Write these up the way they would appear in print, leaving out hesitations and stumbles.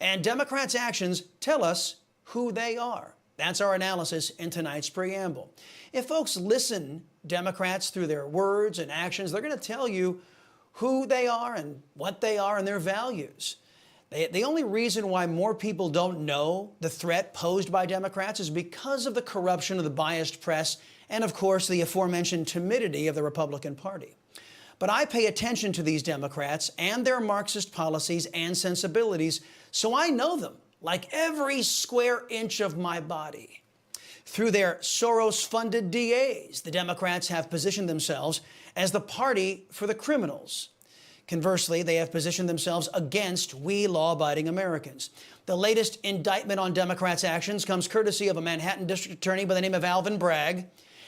And Democrats' actions tell us who they are. That's our analysis in tonight's preamble. If folks listen, Democrats, through their words and actions, they're going to tell you who they are and what they are and their values. The only reason why more people don't know the threat posed by Democrats is because of the corruption of the biased press and, of course, the aforementioned timidity of the Republican Party. But I pay attention to these Democrats and their Marxist policies and sensibilities, so I know them like every square inch of my body. Through their Soros-funded DAs, the Democrats have positioned themselves as the party for the criminals. Conversely, they have positioned themselves against we law-abiding Americans. The latest indictment on Democrats' actions comes courtesy of a Manhattan district attorney by the name of Alvin Bragg.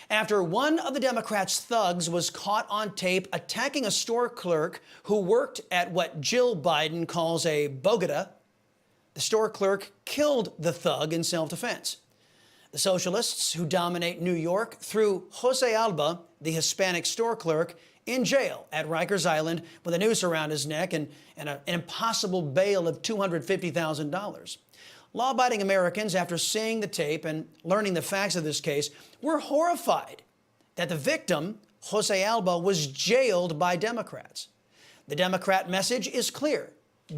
After one of the Democrats' thugs was caught on tape attacking a store clerk who worked at what Jill Biden calls a bogota, the store clerk killed the thug in self-defense. The socialists who dominate New York threw Jose Alba, the Hispanic store clerk, in jail at Rikers Island with a noose around his neck and an impossible bail of $250,000. Law-abiding Americans, after seeing the tape and learning the facts of this case, were horrified that the victim, Jose Alba, was jailed by Democrats. The Democrat message is clear.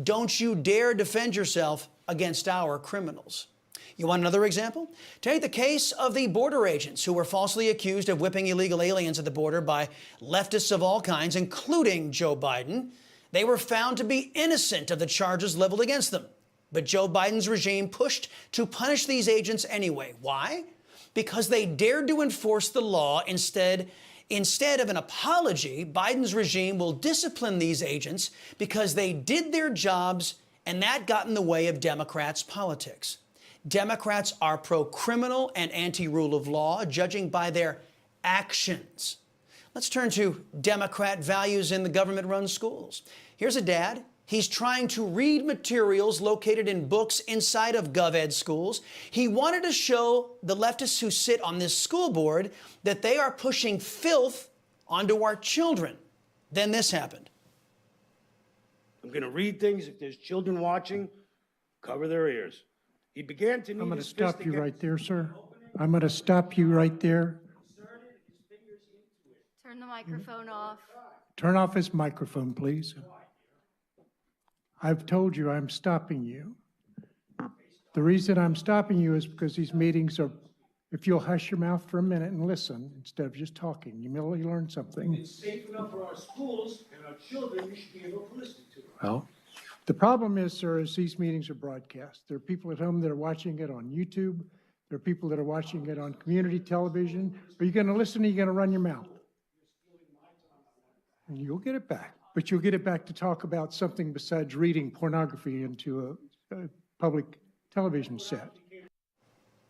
Don't you dare defend yourself against our criminals. You want another example? Take the case of the border agents who were falsely accused of whipping illegal aliens at the border by leftists of all kinds, including Joe Biden. They were found to be innocent of the charges leveled against them. But Joe Biden's regime pushed to punish these agents anyway. Why? Because they dared to enforce the law instead of an apology. Biden's regime will discipline these agents because they did their jobs, and that got in the way of Democrats' politics. Democrats are pro-criminal and anti-rule of law, judging by their actions. Let's turn to Democrat values in the government-run schools. Here's a dad. He's trying to read materials located in books inside of GovEd schools. He wanted to show the leftists who sit on this school board that they are pushing filth onto our children. Then this happened. I'm going to read things. If there's children watching, cover their ears. He began to. I'm going to stop you right there, sir. I'm going to stop you right there. Turn the microphone off. Turn off his microphone, please. I've told you I'm stopping you. The reason I'm stopping you is because these meetings are, if you'll hush your mouth for a minute and listen instead of just talking, you may learn something. It's safe enough for our schools and our children. We should be able to listen to it. Well, the problem is, sir, is these meetings are broadcast. There are people at home that are watching it on YouTube. There are people that are watching it on community television. Are you going to listen or are you going to run your mouth? And you'll get it back. But you'll get it back to talk about something besides reading pornography into a public television set.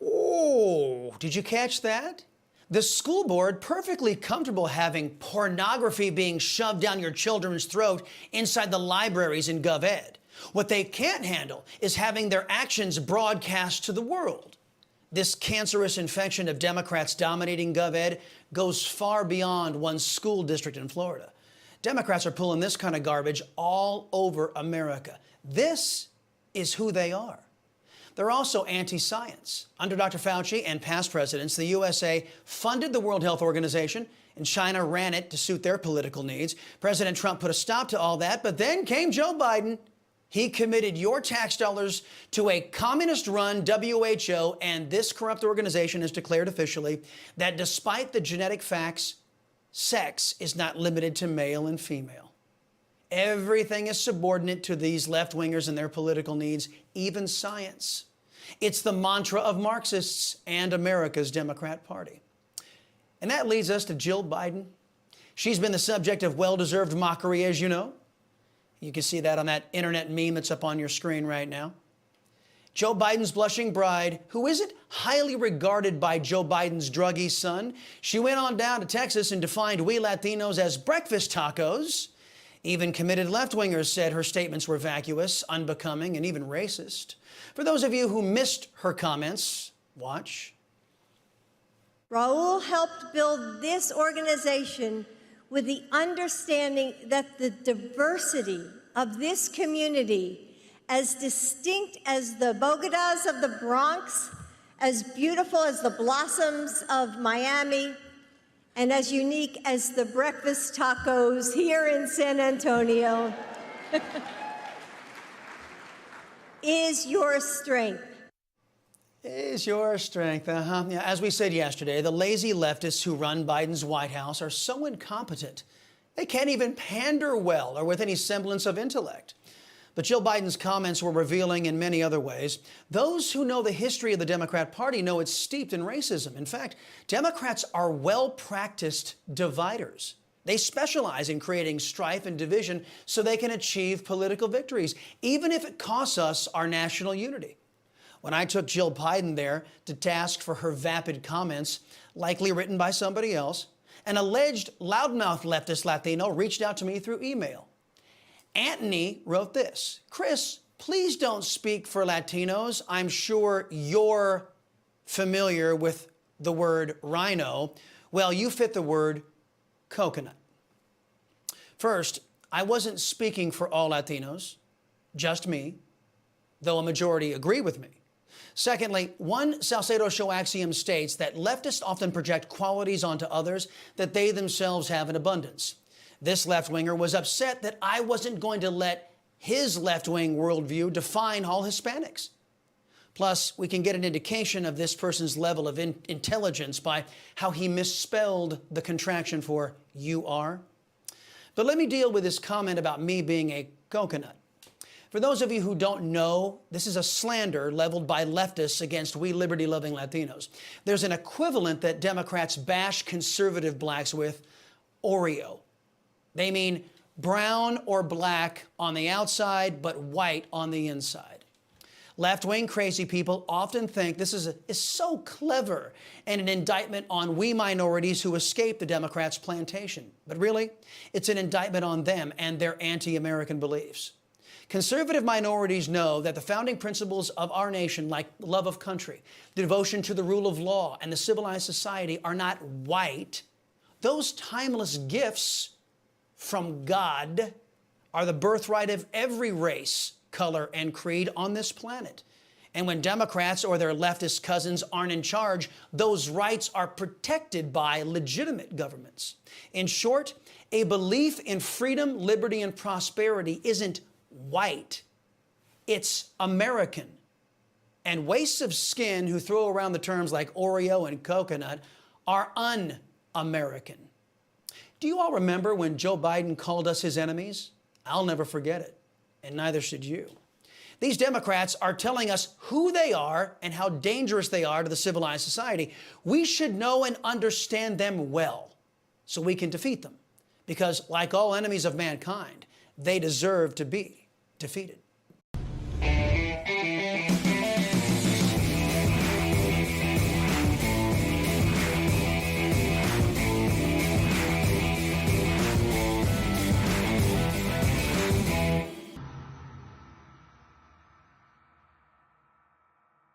Oh, did you catch that? The school board perfectly comfortable having pornography being shoved down your children's throat inside the libraries in GovEd. What they can't handle is having their actions broadcast to the world. This cancerous infection of Democrats dominating GovEd goes far beyond one school district in Florida. Democrats are pulling this kind of garbage all over America. This is who they are. They're also anti-science. Under Dr. Fauci and past presidents, the USA funded the World Health Organization, and China ran it to suit their political needs. President Trump put a stop to all that, but then came Joe Biden. He committed your tax dollars to a communist-run WHO, and this corrupt organization has declared officially that despite the genetic facts, sex is not limited to male and female. Everything is subordinate to these left-wingers and their political needs, even science. It's the mantra of Marxists and America's Democrat Party. And that leads us to Jill Biden. She's been the subject of well-deserved mockery, as you know. You can see that on that internet meme that's up on your screen right now. Joe Biden's blushing bride, who isn't highly regarded by Joe Biden's druggy son, she went on down to Texas and defined we Latinos as breakfast tacos. Even committed left-wingers said her statements were vacuous, unbecoming, and even racist. For those of you who missed her comments, watch. Raul helped build this organization with the understanding that the diversity of this community as distinct as the Bogotas of the Bronx, as beautiful as the blossoms of Miami, and as unique as the breakfast tacos here in San Antonio, is your strength. Is your strength, Yeah, as we said yesterday, the lazy leftists who run Biden's White House are so incompetent. They can't even pander well or with any semblance of intellect. But Jill Biden's comments were revealing in many other ways. Those who know the history of the Democrat Party know it's steeped in racism. In fact, Democrats are well-practiced dividers. They specialize in creating strife and division so they can achieve political victories, even if it costs us our national unity. When I took Jill Biden there to task for her vapid comments, likely written by somebody else, an alleged loudmouth leftist Latino reached out to me through email. Anthony wrote this: Chris, please don't speak for Latinos. I'm sure you're familiar with the word rhino. Well, you fit the word coconut. First, I wasn't speaking for all Latinos, just me, though a majority agree with me. Secondly, one Salcedo Show axiom states that leftists often project qualities onto others that they themselves have in abundance. This left-winger was upset that I wasn't going to let his left-wing worldview define all Hispanics. Plus, we can get an indication of this person's level of intelligence by how he misspelled the contraction for "you are." But let me deal with this comment about me being a coconut. For those of you who don't know, this is a slander leveled by leftists against we liberty-loving Latinos. There's an equivalent that Democrats bash conservative blacks with: Oreo. They mean brown or black on the outside, but white on the inside. Left-wing crazy people often think this is so clever and an indictment on we minorities who escaped the Democrats' plantation. But really, it's an indictment on them and their anti-American beliefs. Conservative minorities know that the founding principles of our nation, like love of country, the devotion to the rule of law, and the civilized society, are not white. Those timeless gifts from God are the birthright of every race, color, and creed on this planet. And when Democrats or their leftist cousins aren't in charge, those rights are protected by legitimate governments. In short, a belief in freedom, liberty, and prosperity isn't white. It's American. And wastes of skin who throw around the terms like Oreo and coconut are un-American. Do you all remember when Joe Biden called us his enemies? I'll never forget it, and neither should you. These Democrats are telling us who they are and how dangerous they are to the civilized society. We should know and understand them well so we can defeat them, because like all enemies of mankind, they deserve to be defeated.